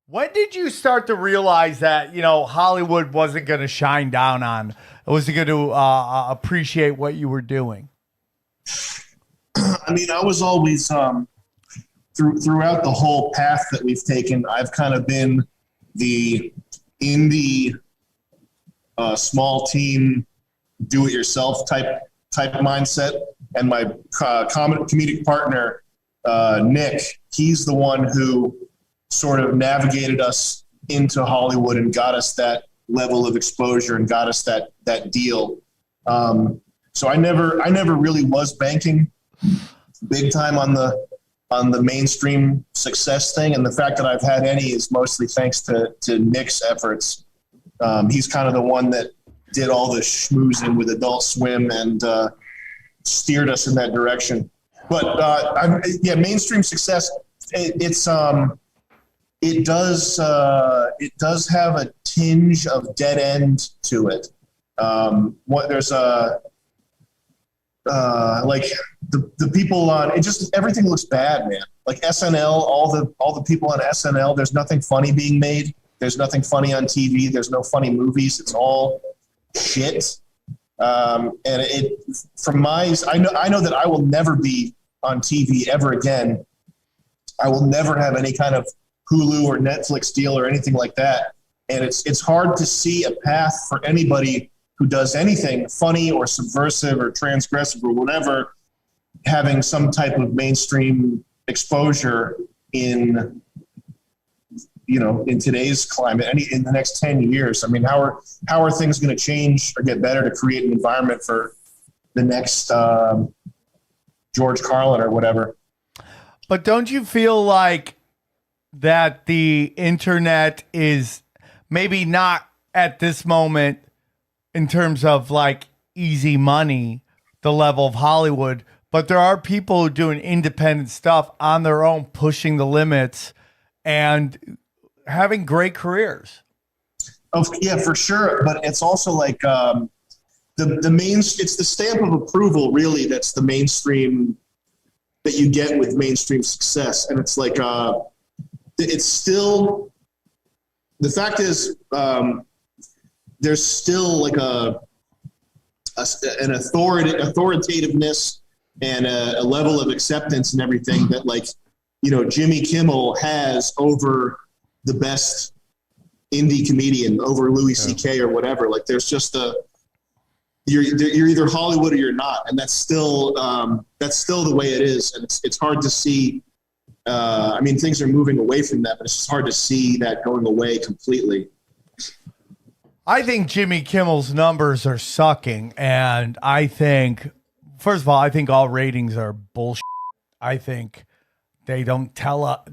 When did you start to realize that, Hollywood wasn't going to shine down on, it was going to appreciate what you were doing? I mean, I was always throughout the whole path that we've taken. I've kind of been the indie, small team, do-it-yourself type mindset, and my comedic partner, Nick, he's the one who sort of navigated us into Hollywood and got us that level of exposure and got us that deal. So I never really was banking big time on the mainstream success thing, and the fact that I've had any is mostly thanks to Nick's efforts. He's kind of the one that did all the schmoozing with Adult Swim and steered us in that direction. But mainstream success, it does have a tinge of dead end to it. There's like the people on it, just everything looks bad, man. Like SNL, all the people on SNL, there's nothing funny being made. There's nothing funny on TV. There's no funny movies. It's all shit. And it, from my, I know that I will never be on TV ever again. I will never have any kind of Hulu or Netflix deal or anything like that. And it's hard to see a path for anybody who does anything funny or subversive or transgressive or whatever, having some type of mainstream exposure in today's climate, in the next 10 years. I mean, how are things going to change or get better to create an environment for the next George Carlin or whatever? But don't you feel like that the internet is maybe not at this moment in terms of like easy money, the level of Hollywood, but there are people doing independent stuff on their own, pushing the limits and having great careers? Oh yeah, for sure. But it's also like the it's the stamp of approval, really, that's the mainstream that you get with mainstream success. And it's like it's still, the fact is, there's still like an authoritativeness and a level of acceptance and everything that, like, Jimmy Kimmel has over the best indie comedian, over Louis C.K. or whatever. Like, there's just you're either Hollywood or you're not, and that's still the way it is, and it's hard to see. I mean, things are moving away from that, but it's just hard to see that going away completely. I think Jimmy Kimmel's numbers are sucking, and I think, first of all, I think all ratings are bullshit. I think they don't tell us,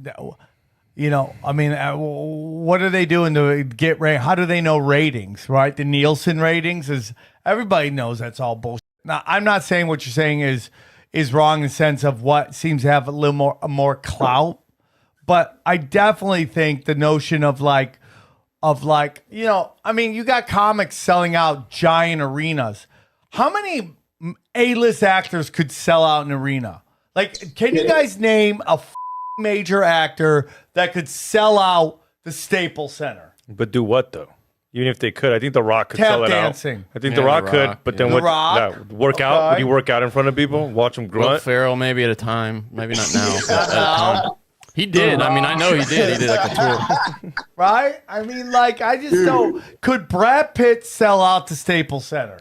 what are they doing to get how do they know ratings, right? The Nielsen ratings everybody knows that's all bullshit. Now, I'm not saying what you're saying is wrong in the sense of what seems to have a little more clout, but I definitely think the notion of you got comics selling out giant arenas. How many A-list actors could sell out an arena? Like, can you guys name a major actor that could sell out the Staples Center? But do what, though? Even if they could, I think The Rock could Tap sell it dancing. out. I think The Rock could, but then The Rock? work out? Would he work out in front of people? Watch him Will grunt? Ferrell maybe at a time. Maybe not now. But at a time. He did. I mean, I know he did. He did like a tour. Right? I mean, like, I just don't. Could Brad Pitt sell out the Staples Center?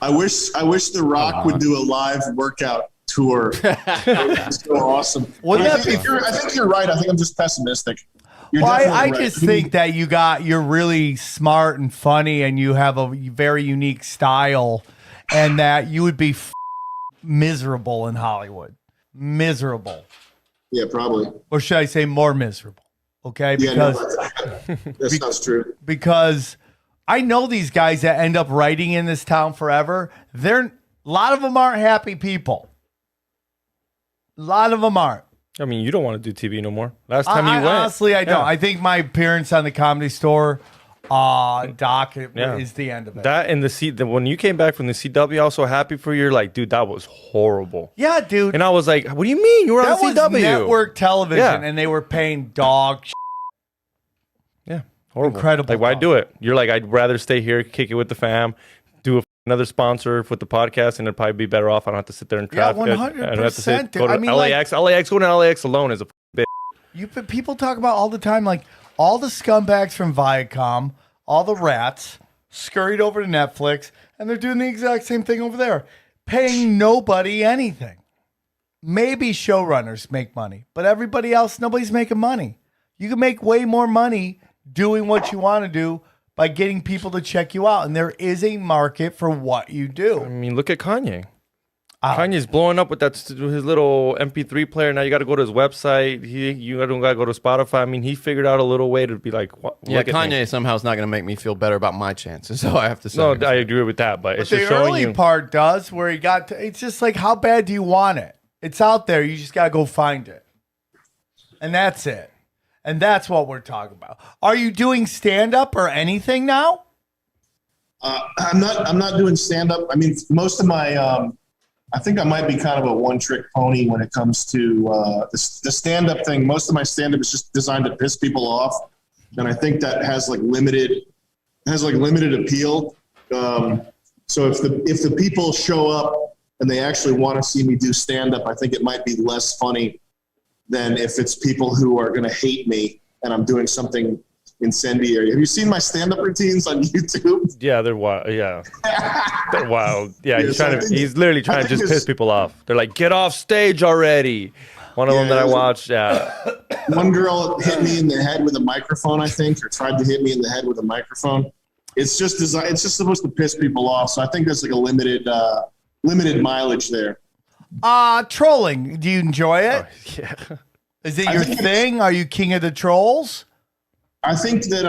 I wish The Rock would do a live workout tour. It's so awesome. I think you're right. I think I'm just pessimistic. I just think that you're really smart and funny, and you have a very unique style, and that you would be miserable in Hollywood. Miserable. Yeah, probably. Or should I say more miserable? Okay, because that sounds true. Because I know these guys that end up writing in this town forever. A lot of them aren't happy people. A lot of them aren't. I mean, you don't want to do TV no more. Last time you went. Honestly, I don't. I think my appearance on the Comedy Store doc is the end of it. That and when you came back from the CW, I was so happy for you. Like, dude, that was horrible. Yeah, dude. And I was like, what do you mean? You were on CW. That was network television, and they were paying dog shit. Yeah, horrible. Incredible Like, why talk. do it? You're like, I'd rather stay here, kick it with the fam, do another sponsor with the podcast, and it'd probably be better off. I don't have to sit there in Yeah, traffic. 100%, I don't have to sit, go dude. to I mean, LAX. LAX, going to LAX alone is a bitch. People talk about all the time, like all the scumbags from Viacom, all the rats scurried over to Netflix, and they're doing the exact same thing over there, paying nobody anything. Maybe showrunners make money, but everybody else, nobody's making money. You can make way more money doing what you want to do by getting people to check you out. And there is a market for what you I do. mean, look at Kanye. Kanye's blowing up with his little MP3 player. Now you got to go to his website. You don't got to go to Spotify. I mean, he figured out a little way to be like, what? Yeah, look at me. Kanye somehow is not going to make me feel better about my chances. So I have to say. No, I agree with that, but it's The just showing early you. part does where he got to, it's just like, how bad do you want it? It's out there. You just got to go find it. And that's it. And that's what we're talking about. Are you doing stand-up or anything now? I'm not doing stand up. I mean, most of my I think I might be kind of a one trick pony when it comes to the stand up thing. Most of my stand up is just designed to piss people off, and I think that has limited appeal. So if the people show up and they actually want to see me do stand up, I think it might be less funny than if it's people who are going to hate me and I'm doing something incendiary. Have you seen my stand-up routines on YouTube? Yeah, they're wild. Yeah, they're wild. Yeah, Yeah, he's literally trying to just piss people off. They're like, get off stage already. One of them that I watched, yeah. One girl hit me in the head with a microphone, I think, or tried to hit me in the head with a microphone. It's just supposed to piss people off. So I think there's like a limited mileage there. Trolling. Do you enjoy it? Yeah. Is it your thing? Are you king of the trolls? I think that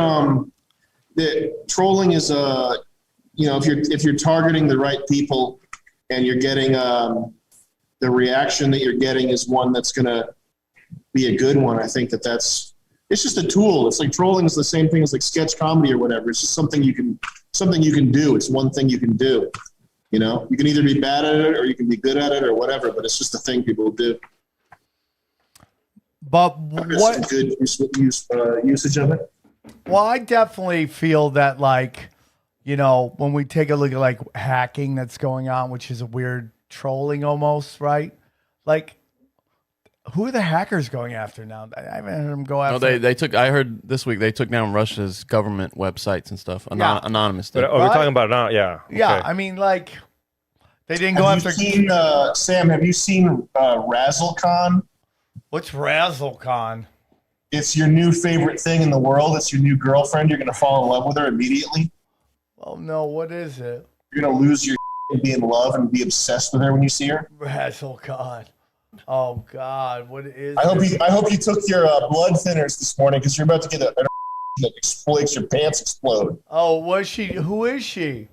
that trolling is if you're targeting the right people and you're getting the reaction that you're getting is one that's gonna be a good one. I think it's just a tool. It's like trolling is the same thing as like sketch comedy or whatever. It's just something you can do. It's one thing you can do. You know, you can either be bad at it or you can be good at it or whatever. But it's just a thing people do. But what good usage of it? Well, I definitely feel that, like, you know, when we take a look at like hacking that's going on, which is a weird trolling almost, right? Like, who are the hackers going after now? I haven't heard them go after. No, they took. I heard this week they took down Russia's government websites and stuff. Anonymous. But, Did. we're talking about it now. Yeah. Yeah, Okay. I mean, like, they didn't go Have after. you seen, Sam, have you seen RazzleCon? What's RazzleCon? It's your new favorite thing in the world. It's your new girlfriend. You're going to fall in love with her immediately. Oh no, what is it? You're going to lose your and be in love and be obsessed with her when you see her. RazzleCon. Oh God, what is? I hope you took your blood thinners this morning because you're about to get an that explodes your pants explode. Oh, was she? Who is she?